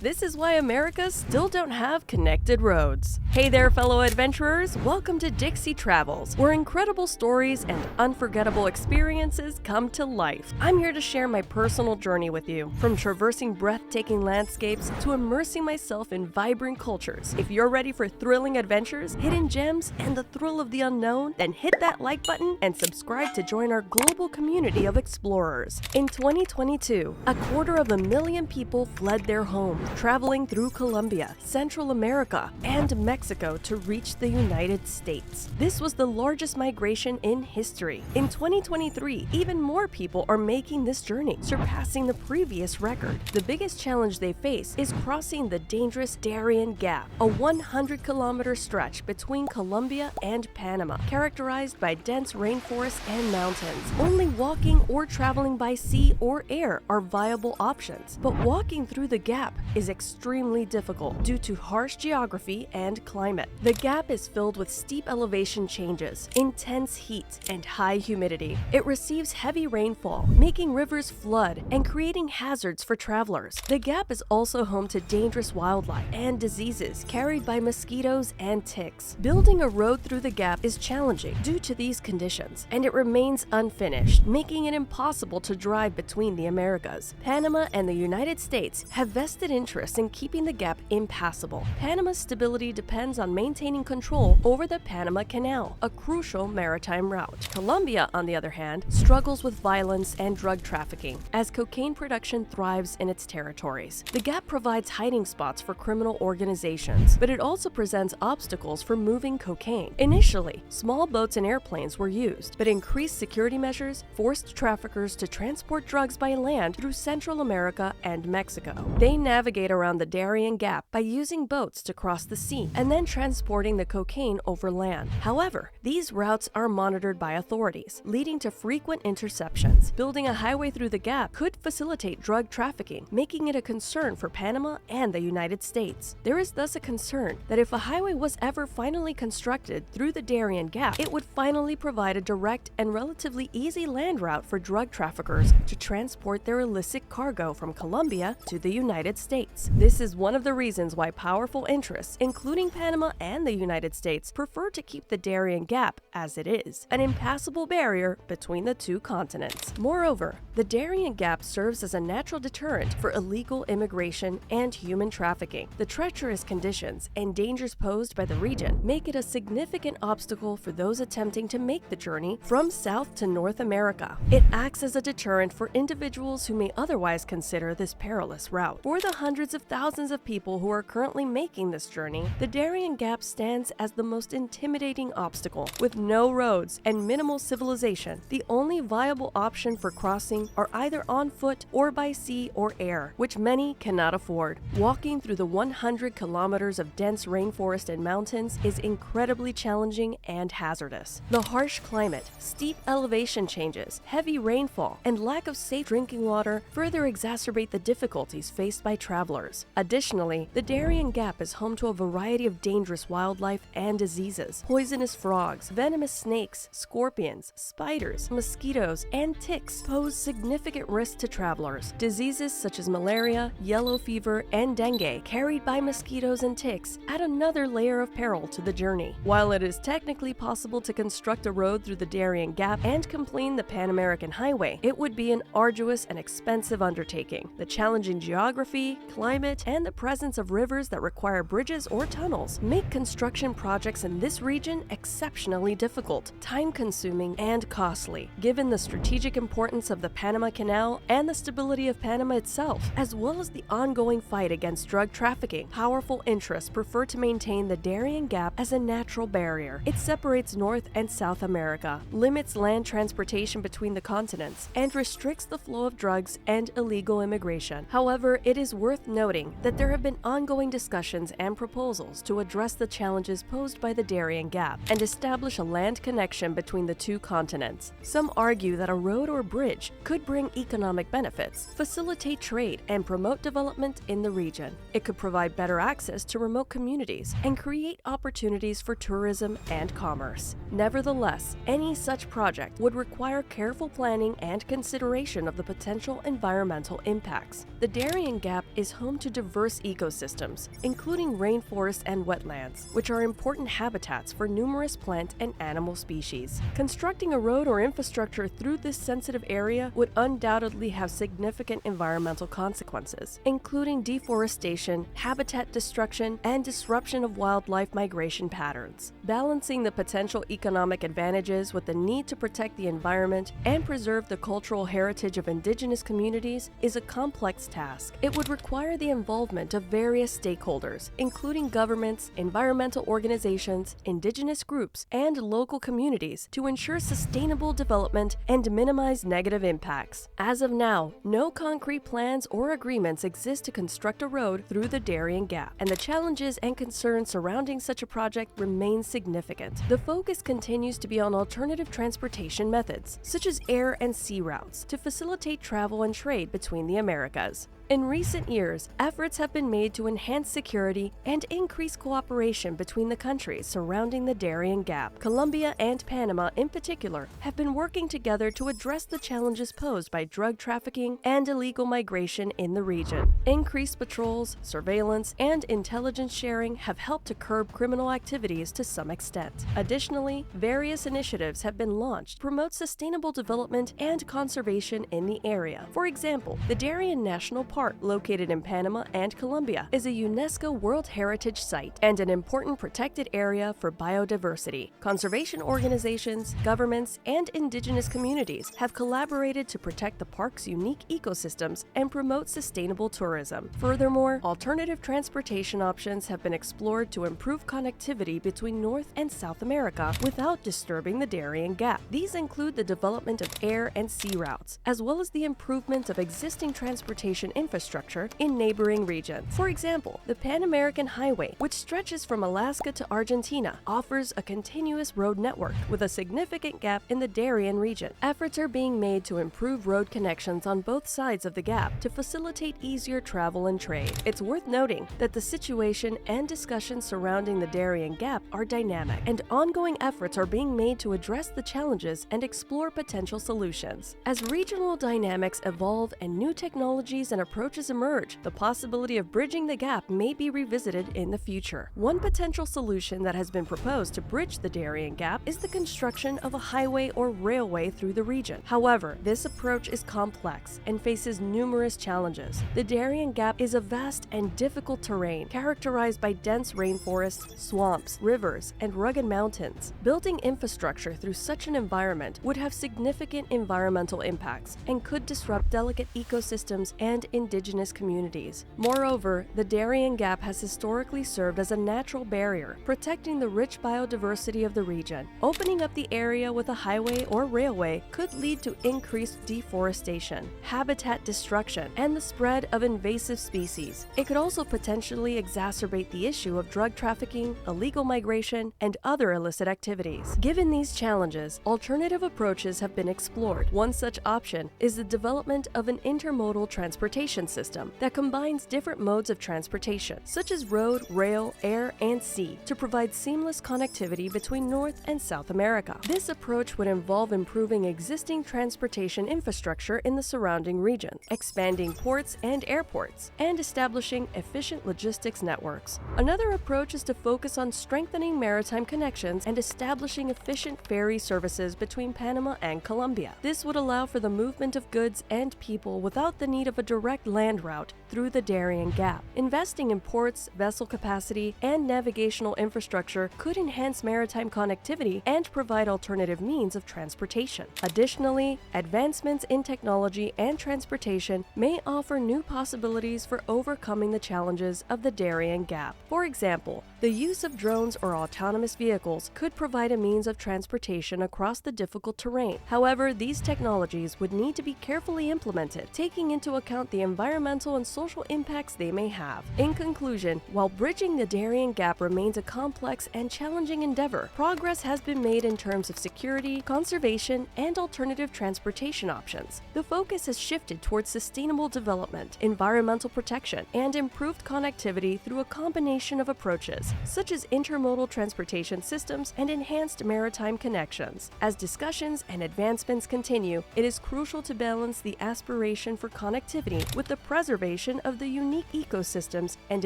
This is why Americas still don't have connected roads. Hey there, fellow adventurers! Welcome to 𝗵𝗃𝗀𝗁 Travels, where incredible stories and unforgettable experiences come to life. I'm here to share my personal journey with you, from traversing breathtaking landscapes to immersing myself in vibrant cultures. If you're ready for thrilling adventures, hidden gems, and the thrill of the unknown, then hit that like button and subscribe to join our global community of explorers. In 2022, 250,000 people fled their homes, traveling through Colombia, Central America, and Mexico to reach the United States. This was the largest migration in history. In 2023, even more people are making this journey, surpassing the previous record. The biggest challenge they face is crossing the dangerous Darien Gap, a 100-kilometer stretch between Colombia and Panama, characterized by dense rainforests and mountains. Only walking or traveling by sea or air are viable options, but walking through the gap is extremely difficult due to harsh geography and climate. The gap is filled with steep elevation changes, intense heat, and high humidity. It receives heavy rainfall, making rivers flood and creating hazards for travelers. The gap is also home to dangerous wildlife and diseases carried by mosquitoes and ticks. Building a road through the gap is challenging due to these conditions, and it remains unfinished, making it impossible to drive between the Americas. Panama and the United States have vested interest in keeping the gap impassable. Panama's stability depends on maintaining control over the Panama Canal, a crucial maritime route. Colombia, on the other hand, struggles with violence and drug trafficking, as cocaine production thrives in its territories. The gap provides hiding spots for criminal organizations, but it also presents obstacles for moving cocaine. Initially, small boats and airplanes were used, but increased security measures forced traffickers to transport drugs by land through Central America and Mexico. They navigate around the Darien Gap by using boats to cross the sea and then transporting the cocaine over land. However, these routes are monitored by authorities, leading to frequent interceptions. Building a highway through the gap could facilitate drug trafficking, making it a concern for Panama and the United States. There is thus a concern that if a highway was ever finally constructed through the Darien Gap, it would finally provide a direct and relatively easy land route for drug traffickers to transport their illicit cargo from Colombia to the United States. This is one of the reasons why powerful interests, including Panama and the United States, prefer to keep the Darien Gap as it is, an impassable barrier between the two continents. Moreover, the Darien Gap serves as a natural deterrent for illegal immigration and human trafficking. The treacherous conditions and dangers posed by the region make it a significant obstacle for those attempting to make the journey from South to North America. It acts as a deterrent for individuals who may otherwise consider this perilous route. For the hundreds of thousands of people who are currently making this journey, the Darien Gap stands as the most intimidating obstacle. With no roads and minimal civilization, the only viable option for crossing are either on foot or by sea or air, which many cannot afford. Walking through the 100 kilometers of dense rainforest and mountains is incredibly challenging and hazardous. The harsh climate, steep elevation changes, heavy rainfall, and lack of safe drinking water further exacerbate the difficulties faced by travelers. Additionally, the Darien Gap is home to a variety of dangerous wildlife and diseases. Poisonous frogs, venomous snakes, scorpions, spiders, mosquitoes, and ticks pose significant risks to travelers. Diseases such as malaria, yellow fever, and dengue, carried by mosquitoes and ticks, add another layer of peril to the journey. While it is technically possible to construct a road through the Darien Gap and complete the Pan American Highway, it would be an arduous and expensive undertaking. The challenging geography, climate, and the presence of rivers that require bridges or tunnels make construction projects in this region exceptionally difficult, time-consuming, and costly. Given the strategic importance of the Panama Canal and the stability of Panama itself, as well as the ongoing fight against drug trafficking, powerful interests prefer to maintain the Darien Gap as a natural barrier. It separates North and South America, limits land transportation between the continents, and restricts the flow of drugs and illegal immigration. However, it is worth noting that there have been ongoing discussions and proposals to address the challenges posed by the Darien Gap and establish a land connection between the two continents. Some argue that a road or bridge could bring economic benefits, facilitate trade, and promote development in the region. It could provide better access to remote communities and create opportunities for tourism and commerce. Nevertheless, any such project would require careful planning and consideration of the potential environmental impacts. The Darien Gap is is home to diverse ecosystems, including rainforests and wetlands, which are important habitats for numerous plant and animal species. Constructing a road or infrastructure through this sensitive area would undoubtedly have significant environmental consequences, including deforestation, habitat destruction, and disruption of wildlife migration patterns. Balancing the potential economic advantages with the need to protect the environment and preserve the cultural heritage of indigenous communities is a complex task. It would require the involvement of various stakeholders, including governments, environmental organizations, indigenous groups, and local communities, to ensure sustainable development and minimize negative impacts. As of now, no concrete plans or agreements exist to construct a road through the Darien Gap, and the challenges and concerns surrounding such a project remain significant. The focus continues to be on alternative transportation methods, such as air and sea routes, to facilitate travel and trade between the Americas. In recent years, efforts have been made to enhance security and increase cooperation between the countries surrounding the Darien Gap. Colombia and Panama, in particular, have been working together to address the challenges posed by drug trafficking and illegal migration in the region. Increased patrols, surveillance, and intelligence sharing have helped to curb criminal activities to some extent. Additionally, various initiatives have been launched to promote sustainable development and conservation in the area. For example, the Darien National Park, located in Panama and Colombia, is a UNESCO World Heritage Site and an important protected area for biodiversity. Conservation organizations, governments, and indigenous communities have collaborated to protect the park's unique ecosystems and promote sustainable tourism. Furthermore, alternative transportation options have been explored to improve connectivity between North and South America without disturbing the Darien Gap. These include the development of air and sea routes, as well as the improvement of existing transportation infrastructure in neighboring regions. For example, the Pan American Highway, which stretches from Alaska to Argentina, offers a continuous road network with a significant gap in the Darien region. Efforts are being made to improve road connections on both sides of the gap to facilitate easier travel and trade. It's worth noting that the situation and discussions surrounding the Darien Gap are dynamic, and ongoing efforts are being made to address the challenges and explore potential solutions. As regional dynamics evolve and new technologies and approaches emerge, the possibility of bridging the gap may be revisited in the future. One potential solution that has been proposed to bridge the Darien Gap is the construction of a highway or railway through the region. However, this approach is complex and faces numerous challenges. The Darien Gap is a vast and difficult terrain characterized by dense rainforests, swamps, rivers, and rugged mountains. Building infrastructure through such an environment would have significant environmental impacts and could disrupt delicate ecosystems and indigenous communities. Moreover, the Darien Gap has historically served as a natural barrier, protecting the rich biodiversity of the region. Opening up the area with a highway or railway could lead to increased deforestation, habitat destruction, and the spread of invasive species. It could also potentially exacerbate the issue of drug trafficking, illegal migration, and other illicit activities. Given these challenges, alternative approaches have been explored. One such option is the development of an intermodal transportation system that combines different modes of transportation, such as road, rail, air, and sea, to provide seamless connectivity between North and South America. This approach would involve improving existing transportation infrastructure in the surrounding regions, expanding ports and airports, and establishing efficient logistics networks. Another approach is to focus on strengthening maritime connections and establishing efficient ferry services between Panama and Colombia. This would allow for the movement of goods and people without the need of a direct land route through the Darien Gap. Investing in ports, vessel capacity, and navigational infrastructure could enhance maritime connectivity and provide alternative means of transportation. Additionally, advancements in technology and transportation may offer new possibilities for overcoming the challenges of the Darien Gap. For example, the use of drones or autonomous vehicles could provide a means of transportation across the difficult terrain. However, these technologies would need to be carefully implemented, taking into account the environmental and social impacts they may have. In conclusion, while bridging the Darien Gap remains a complex and challenging endeavor, progress has been made in terms of security, conservation, and alternative transportation options. The focus has shifted towards sustainable development, environmental protection, and improved connectivity through a combination of approaches, such as intermodal transportation systems and enhanced maritime connections. As discussions and advancements continue, it is crucial to balance the aspiration for connectivity with the preservation of the unique ecosystems and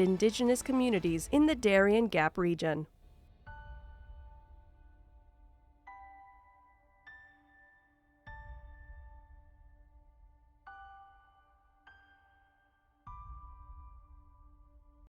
indigenous communities in the Darien Gap region.